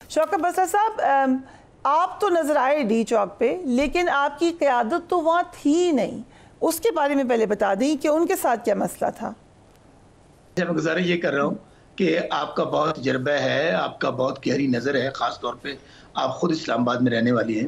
शौकत बसर साहब, आप तो नजर आए डी चौक पे, लेकिन आपकी क़यादत तो वहाँ थी नहीं। उसके बारे में पहले बता दें कि उनके साथ क्या मसला था। मैं गुजारिश ये कर रहा हूँ कि आपका बहुत तजर्बा है, आपका बहुत गहरी नज़र है, ख़ास तौर पे आप खुद इस्लामाबाद में रहने वाली हैं,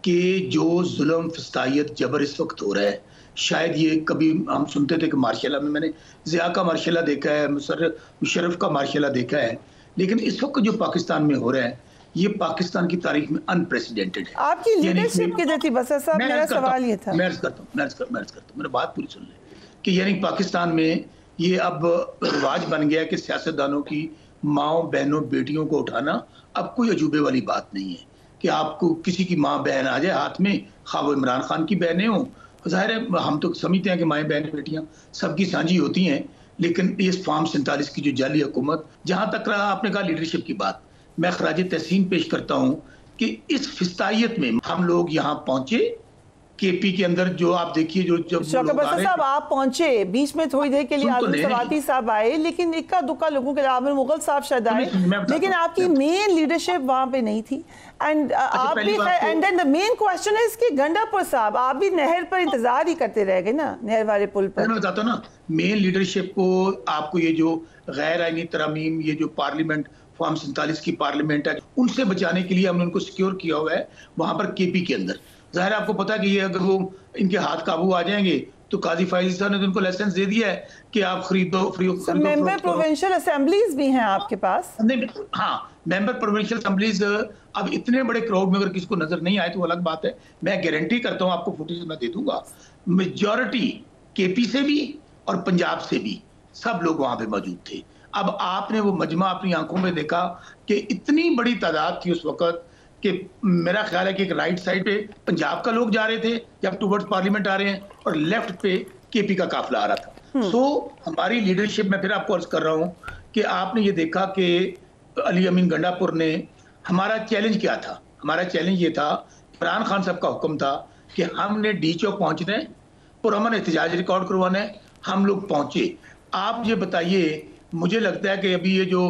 कि जो जुल्म, फस्तायत, जबर इस वक्त हो रहा है, शायद ये कभी हम सुनते थे कि मार्शल में मैंने ज़िया का मार्शल देखा है, मुशर्रफ का मार्शल देखा है, लेकिन इस वक्त जो पाकिस्तान में हो रहा है ये पाकिस्तान की तारीख में अनप्रेसिडेंटेड है। आपकी लीडरशिप किधर थी बसर साहब? मेरा सवाल ये था। मैं अर्ज करता हूँ, मेरी बात पूरी सुन लें कि यानी पाकिस्तान में ये अब रिवाज बन गया कि सियासतदानों की माओ बहनों बेटियों को उठाना अब कोई अजूबे वाली बात नहीं है कि आपको किसी की माँ बहन आ जाए हाथ में, खा वो इमरान खान की बहनें हों। जाहिर है हम तो समझते हैं कि माएँ बहन बेटियां सबकी साझी होती हैं, लेकिन इस फार्म 47 की जो जाली हुकूमत, जहां तक रहा आपने कहा लीडरशिप की बात, मैं खराज तहसीन पेश करता हूं कि इस फिस्तायत में हम लोग यहाँ पहुंचे। केपी के अंदर जो आप देखिए जो जब शौकत बसर साहब आप पहुंचे, बीच में थोड़ी देर के लिए आजम सवाती साहब आए, लेकिन इक्का दुक्का लोगों के लिए आमिर मुगल साहब शायद आए, लेकिन आपकी मेन लीडरशिप वहां पे नहीं थी। एंड आप भी, and then the main question है कि गंडापुर साहब आप भी नहर पर इंतजार ही करते रह गए ना, नहर वाले पुल पर। मैं बताता हूँ ना, मेन लीडरशिप को आपको ये जो गैर आईनी तरमीम, ये जो पार्लियामेंट फॉर्म 47 की पार्लियामेंट है, उनसे बचाने के लिए हमने उनको सिक्योर किया हुआ है वहां पर केपी के अंदर। जाहिर आपको पता है कि ये अगर वो इनके हाथ काबू आ जाएंगे तो काजी फाइज साहब ने तो उनको लाइसेंस दे दिया है कि आप खरीदो मेंबर प्रोविंशियल असेंबलीज भी हैं आपके पास? नहीं, हाँ, मेंबर प्रोविंशियल असेंबलीज अब इतने बड़े क्राउड में अगर किसी को नजर नहीं आए तो अलग बात है। मैं गारंटी करता हूँ, आपको फुटेज मैं दे दूंगा, मेजॉरिटी केपी से भी और पंजाब से भी सब लोग वहां पे मौजूद थे। अब आपने वो मजमा अपनी आंखों में देखा कि इतनी बड़ी तादाद थी उस वक्त कि मेरा ख्याल है कि एक राइट साइड पे पंजाब का लोग जा रहे थे जब टूवर्ड्स पार्लियामेंट आ रहे हैं, और लेफ्ट पे केपी का काफिला आ रहा था। सो हमारी लीडरशिप में फिर आपको अर्ज कर रहा हूं कि आपने ये देखा कि अली अमीन गंडापुर ने, हमारा चैलेंज क्या था? हमारा चैलेंज ये था, इमरान खान साहब का हुक्म था कि हमने डी चौक पहुंचना है, पुरअमन एहतजाज रिकॉर्ड करवाना है। हम लोग पहुंचे। आप ये बताइए, मुझे लगता है कि अभी ये जो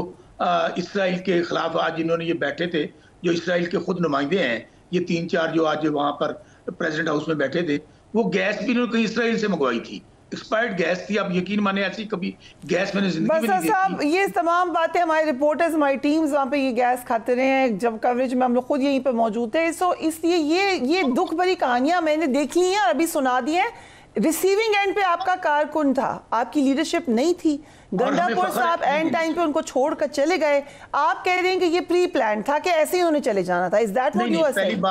इसराइल के खिलाफ आज इन्होंने ये बैठे थे, जो इसराइल के खुद नुमाइंदे हैं, ये 3-4 जो आज वहां पर प्रेसिडेंट हाउस में बैठे थे, वो गैस भी इन्होंने कहीं इसराइल से मंगवाई थी, एक्सपायर्ड गैस थी। आप यकीन माने ऐसी कभी गैस मैंने जिंदगी में नहीं देखी। साहब ये तमाम बातें हमारे रिपोर्टर्स, हमारी टीम्स वहाँ पे ये गैस खाते रहे हैं, जब कवरेज में हम लोग खुद यहीं पे मौजूद थे। सो इसलिए ये दुख भरी कहानियां मैंने देख ली हैं और अभी सुना दी हैं। रिसीविंग एंड पे आपका कारकुन था, आपकी लीडरशिप नहीं थी। गंडापुर साहब एंड टाइम पे उनको छोड़कर चले गए। आप कह रहे हैं कि ये प्री प्लान था कि ऐसे ही उन्हें चले जाना था। Is that what you are saying?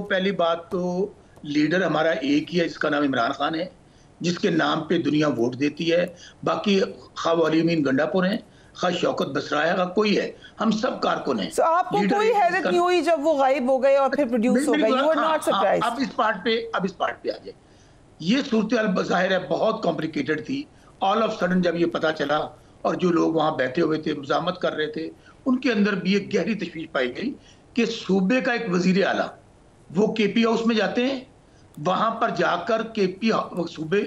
पहली बात तो लीडर हमारा एक ही है, इसका नाम इमरान खान है, जिसके नाम पे दुनिया वोट देती है। बाकी खा अली अमीन गंडापुर हैं, खा शौकत बसराया का कोई है, हम सब कारकुन हैं। आपको कोई हैरत नहीं हुई जब वो गायब हो गए और फिर प्रोड्यूस हो गए? You are not surprised? अब इस पार्ट पे आ जाए। ये सूरत ज़ाहिर है बहुत कॉम्प्लिकेटेड थी। ऑल ऑफ सडन जब ये पता चला और जो लोग वहाँ बैठे हुए थे, मुज़ाहमत कर रहे थे, उनके अंदर भी एक गहरी तशवीश पाई गई कि सूबे का एक वजीर आला वो केपी हाउस में जाते हैं, वहां पर जाकर केपी सूबे,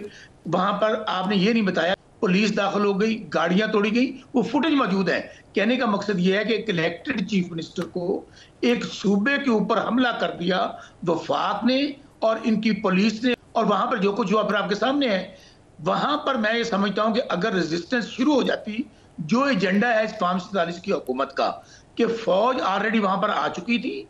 वहां पर आपने ये नहीं बताया, पुलिस दाखिल हो गई, गाड़ियां तोड़ी गई, वो फुटेज मौजूद है। कहने का मकसद ये है कि एक इलेक्टेड चीफ मिनिस्टर को एक सूबे के ऊपर हमला कर दिया वफाक ने और इनकी पुलिस ने, और वहां पर जो कुछ हुआ फिर आपके सामने है। वहां पर मैं ये समझता हूं कि अगर रेजिस्टेंस शुरू हो जाती, जो एजेंडा है इस फॉर्म 47 की हुकूमत का, कि फौज ऑलरेडी वहां पर आ चुकी थी,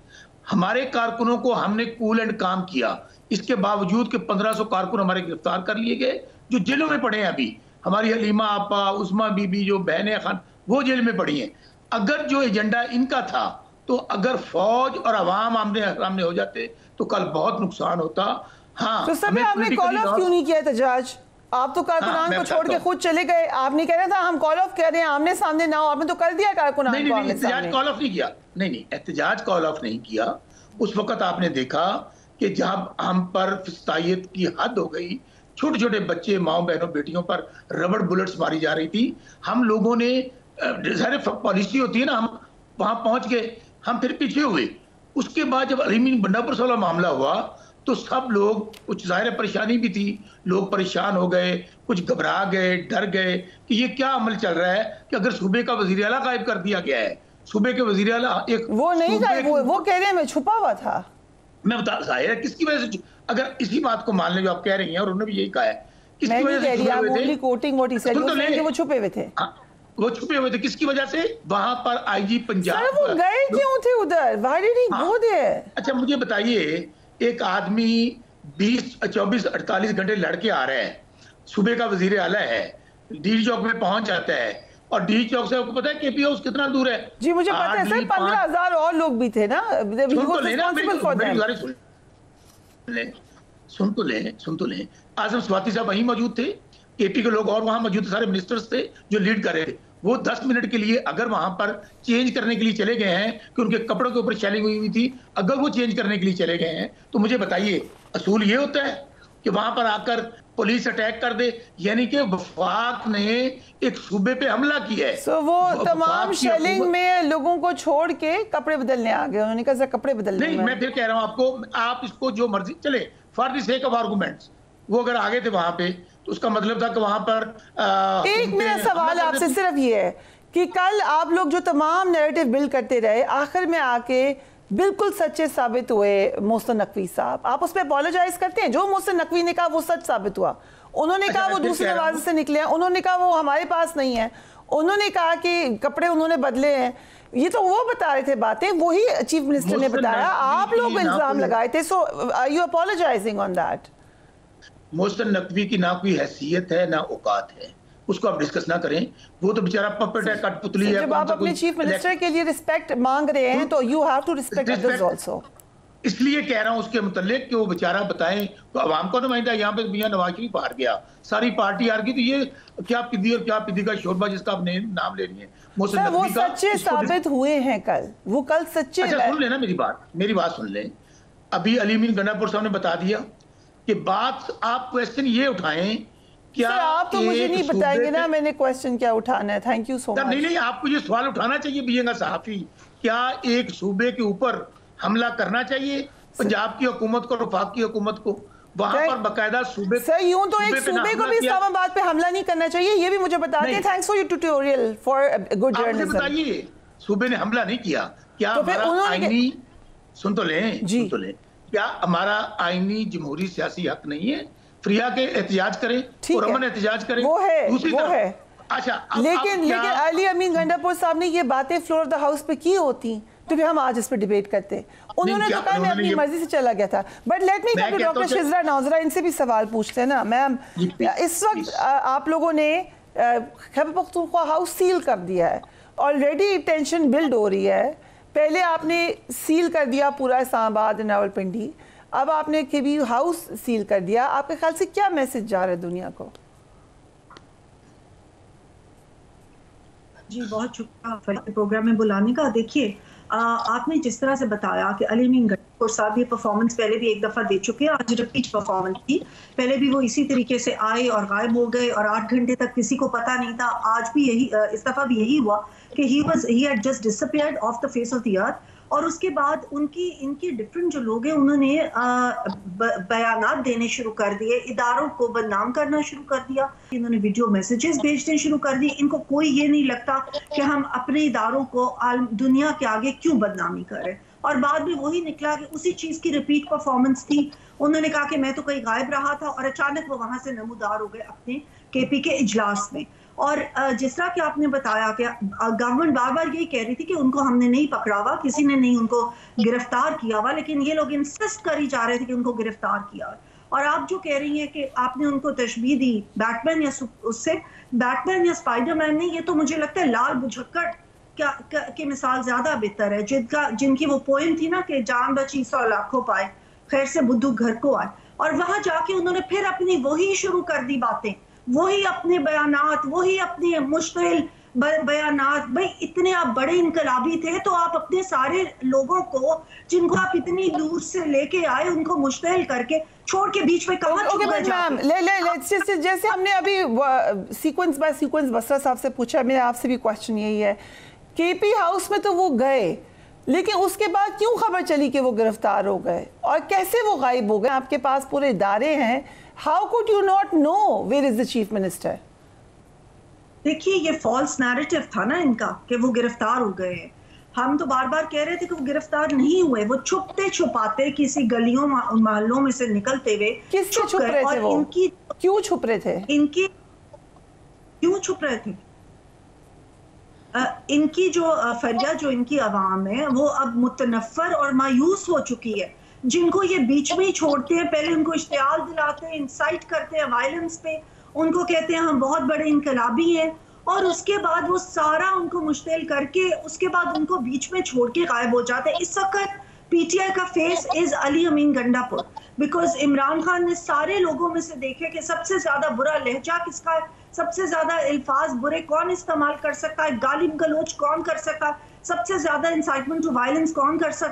हमारे कारकुनों को हमने कूल एंड काम किया, इसके बावजूद कि 1500 कारकुन हमारे गिरफ्तार कर लिए गए जो जेलों में पड़े हैं। अभी हमारी हलीमा आपा, उस्मा बीबी जो बहनें खान, वो जेल में पड़ी हैं। अगर जो एजेंडा इनका था, तो अगर फौज और अवाम आमने हो जाते तो कल बहुत नुकसान होता। हाँ, तो सब आपने कॉल ऑफ क्यों नहीं किया एहतजाज? आप तो कारकुनान को छोड़ के खुद चले गए। आपने कह रहा था हम कॉल ऑफ कर रहे हैं, आमने सामने ना हो, आपने तो कर दिया कारकुनान को आमने सामने। एहतजाज कॉल ऑफ नहीं किया, नहीं एहतजाज कॉल ऑफ नहीं किया। उस वक्त आपने देखा कि जब हम पर फिस्तायत की हद हो गई, छोटे छोटे बच्चे, माओ बहनों बेटियों पर रबड़ बुलेट्स मारी जा रही थी, हम लोगों ने, सारे पॉलिसी होती है ना, हम वहां पहुंच गए, हम फिर पीछे हुए। उसके बाद जब अलीमीन गंडापुर वाला मामला हुआ तो सब लोग, कुछ ज़ाहिर परेशानी भी थी, लोग परेशान हो गए, कुछ घबरा गए, डर गए कि ये क्या अमल चल रहा है कि अगर सूबे का वज़ीर आला गायब कर दिया गया है सूबे के वजीर आला एक वो नहीं था, वो कह रहे हैं मैं छुपा हुआ था। मैं बता, जाहिर है किसकी वजह से, अगर इसी बात को मान ले जो आप कह रही हैं, और उन्होंने भी यही कहा है, किसकी वजह से छुपे हुए थे? कोटिंग व्हाट ही सेड, वो छुपे हुए थे। वो छुपे हुए थे किसकी वजह से? वहां पर आईजी पंजाब, वो गए क्यों थे उधर? Why did he go there? अच्छा मुझे बताइए, एक आदमी 20, 24, 48 घंटे लड़के आ रहा है, सूबे का वजीर आला है, डी चौक में पहुंच जाता है, और डी चौक से आपको पता है केपी हाउस कितना दूर है? जी मुझे पता है सर, 15,000 और लोग भी थे ना, सुन तो ले। आजम स्वाति साहब वहीं मौजूद थे, केपी के लोग और वहां मौजूद सारे मिनिस्टर्स थे जो लीड कर रहे थे। वो 10 मिनट के लिए अगर वहां पर चेंज करने के लिए चले गए हैं कि उनके कपड़ों के ऊपर शेलिंग हुई थी, अगर वो चेंज करने के लिए चले गए हैं, तो मुझे बताइए असूल ये होता है कि वहां पर आकर पुलिस अटैक कर दे? यानी कि वफाक ने एक सूबे पे हमला किया है। वो तमाम शेलिंग में लोगों को छोड़ के कपड़े बदलने आ गए। उन्होंने कहा कपड़े बदलने नहीं, मैं फिर कह रहा हूं आपको, आप इसको जो मर्जी चले, for the sake of arguments, वो अगर आगे थे वहां पे तो उसका मतलब था कि वहां पर एक मेरा सवाल आपसे सिर्फ ये है कि कल आप लोग जो तमाम नैरेटिव बिल्ड करते रहे, आखिर में आके बिल्कुल सच्चे साबित हुए मोहसिन नकवी साहब, आप उस पर अपोलोजाइज करते हैं? जो मोहसिन नकवी ने कहा वो सच साबित हुआ। उन्होंने कहा वो दूसरे दरवाजे से निकले हैं, उन्होंने कहा वो हमारे पास नहीं है, उन्होंने कहा कि कपड़े उन्होंने बदले हैं। ये तो वो बता रहे थे बातें, वही चीफ मिनिस्टर ने बताया, आप लोग इल्जाम लगाए थे। So are you apologising on that? Mohsin Naqvi की ना कोई हैसियत है ना औकात है, उसको आप डिस्कस ना करें। वो तो बेचारा पपेट है, कठपुतली है। जब आप अपने चीफ मिनिस्टर के लिए रिस्पेक्ट मांग रहे हैं तो you have to respect others also. इसलिए कह रहा हूं उसके मुतालिक कि वो बेचारा बताएं, तो अवाम का नुमाइंदा यहाँ पे मियां नवाज शरीफ हार गया, सारी पार्टी हार गई, तो ये क्या पिद्दी और क्या पिद्दी का शोरबा जिसका आप नाम ले रही है मोहसिन नकवी का, वो सच्चे साबित हुए हैं कल, वो कल सच्चे। अच्छा सुन लेना मेरी बात सुन लें। अभी अली अमीन गंडापुर साहब ने बता दिया कि बात, आप क्वेश्चन ये उठाएं क्या? आप तो मुझे नहीं बताएंगे ना मैंने क्वेश्चन क्या उठाना है। Thank you so much. नहीं, आपको ये सवाल उठाना चाहिए बीइंग सहाफी, क्या एक सूबे के ऊपर हमला करना चाहिए? पंजाब की हुकूमत को, वफाक की हुकूमत को, वहां पर बकायदा सूबे, सर यूं तो एक सूबे को भी इस्लामाबाद पे हमला नहीं करना चाहिए, ये भी मुझे बता दें। Thanks for your tutorial for good journalism. बताइए सूबे ने हमला नहीं किया क्या? तो हमारा आईनी, सुन तो लें, क्या हमारा आईनी जमहूरी सियासी हक नहीं है फ्रिया के एहतजाज करें और अमन एहतजाज करें? वो है। अच्छा लेकिन अली अमीन गंडापुर साहब ने ये बातें फ्लोर ऑफ द हाउस पे की होती तो फिर हम आज इस पे डिबेट करते। उन्होंने तो कहा मैं अपनी मर्जी से चला गया था। But let me come to doctor Shijra Naujra, इनसे भी सवाल पूछते हैं ना मैम। इस वक्त आप लोगों ने खैबर पख्तूनख्वा हाउस सील कर दिया है, ऑलरेडी टेंशन बिल्ड हो रही है। पहले आपने सील कर दिया पूरा इस्लामाबाद, रावलपिंडी, अब आपने केबी हाउस सील कर दिया। आपके ख्याल से क्या मैसेज जा रहा है दुनिया को? जी बहुत शुक्रिया प्रोग्राम में बुलाने का। देखिए आपने जिस तरह से बताया कि अली अमीन गंडापुर साहब ये परफॉर्मेंस पहले भी एक दफ़ा दे चुके हैं, आज रिपीट परफॉर्मेंस थी। पहले भी वो इसी तरीके से आए और गायब हो गए और 8 घंटे तक किसी को पता नहीं था। आज भी यही, इस दफ़ा भी यही हुआ कि he had just disappeared of the face of the earth. और उसके बाद इनके डिफरेंट जो लोग हैं उन्होंने बयानात देने शुरू कर दिए, इदारों को बदनाम करना शुरू कर दिया, इन्होंने वीडियो मैसेजेस भेजने शुरू कर दिए। इनको कोई ये नहीं लगता कि हम अपने इदारों को दुनिया के आगे क्यों बदनामी करें। और बाद में वही निकला कि उसी चीज़ की रिपीट परफॉर्मेंस थी। उन्होंने कहा कि मैं तो कहीं गायब रहा था और अचानक वो वहाँ से नमूदार हो गए अपने केपी के इजलास में। और जिस तरह कि आपने बताया कि गवर्नमेंट बार बार यही कह रही थी कि उनको हमने नहीं पकड़ा हुआ, किसी ने नहीं उनको गिरफ्तार किया हुआ, लेकिन ये लोग इंसिस्ट करी जा रहे थे कि उनको गिरफ्तार किया। और आप जो कह रही हैं कि आपने उनको तशबीह दी बैटमैन या उससे, बैटमैन या स्पाइडरमैन नहीं, ये तो मुझे लगता है लाल बुझक्कड़ की मिसाल ज्यादा बेहतर है, जिनकी वो पोएम थी ना कि जान बची 100 लाखों पाए, खैर से बुद्धू घर को आए। और वहां जाके उन्होंने फिर अपनी वही शुरू कर दी बातें, वही अपने बयानात, वही अपने मुश्किल बयानात। भाई इतने आप बड़े इनकलाबी थे तो आप अपने सारे लोगों को जिनको आप इतनी दूर से लेके आए उनको मुश्किल करके छोड़ के बीच में कहां छुप गए? जैसे हमने अभी सीक्वेंस बाय सीक्वेंस बसरा साहब से पूछा, मेरा आपसे भी क्वेश्चन यही है, केपी हाउस में तो वो गए, लेकिन उसके बाद क्यों खबर चली कि वो गिरफ्तार हो गए और कैसे वो गायब हो गए? आपके पास पूरे इदारे हैं, how could you not know where is the chief minister? देखिए ये फॉल्स नैरेटिव था ना इनका कि वो गिरफ्तार हो गए हैं। हम तो बार बार कह रहे थे कि वो गिरफ्तार नहीं हुए, वो छुपते छुपाते किसी गलियों मोहल्लों में से निकलते हुए किससे छुप रहे थे वो? क्यों छुप रहे थे? क्यों छुप रहे थे? इनकी जो फरिया, जो इनकी आवाम है, वो अब मुतनफ़र और मायूस हो चुकी है। जिनको ये बीच में ही छोड़ते हैं, पहले उनको इश्तियाल दिलाते हैं, इंसाइट करते हैं वायलेंस पे, उनको कहते हैं हम बहुत बड़े इनकलाबी हैं, और उसके बाद वो सारा उनको मुश्तिल करके उसके बाद उनको बीच में छोड़ के गायब हो जाते हैं। इस वक्त पीटीआई का face is Ali Amin Gandapur, because Imran Khan ने सारे लोगों में से देखे कि सबसे ज्यादा बुरा लहजा किसका है, सबसे ज्यादा अल्फाज बुरे कौन इस्तेमाल कर सकता है, गालिब गलोच कौन कर सकता है, सबसे ज्यादा इंसाइटमेंट टू वायलेंस कौन कर सकता है।